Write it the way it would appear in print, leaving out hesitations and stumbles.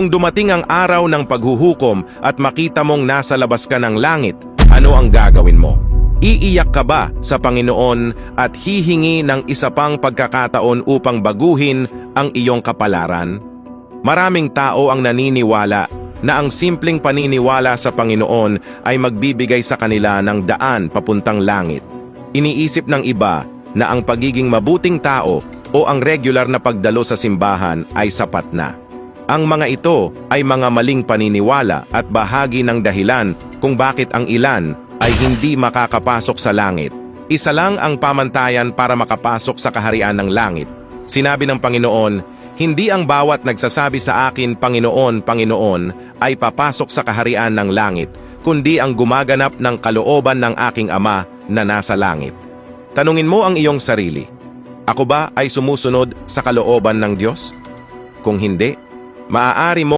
Kung dumating ang araw ng paghuhukom at makita mong nasa labas ka ng langit, ano ang gagawin mo? Iiyak ka ba sa Panginoon at hihingi ng isa pang pagkakataon upang baguhin ang iyong kapalaran? Maraming tao ang naniniwala na ang simpleng paniniwala sa Panginoon ay magbibigay sa kanila ng daan papuntang langit. Iniisip ng iba na ang pagiging mabuting tao o ang regular na pagdalo sa simbahan ay sapat na. Ang mga ito ay mga maling paniniwala at bahagi ng dahilan kung bakit ang ilan ay hindi makakapasok sa langit. Isa lang ang pamantayan para makapasok sa kaharian ng langit. Sinabi ng Panginoon, hindi ang bawat nagsasabi sa akin, Panginoon, Panginoon, ay papasok sa kaharian ng langit, kundi ang gumaganap ng kalooban ng aking Ama na nasa langit. Tanungin mo ang iyong sarili, ako ba ay sumusunod sa kalooban ng Diyos? Kung hindi, maaari mo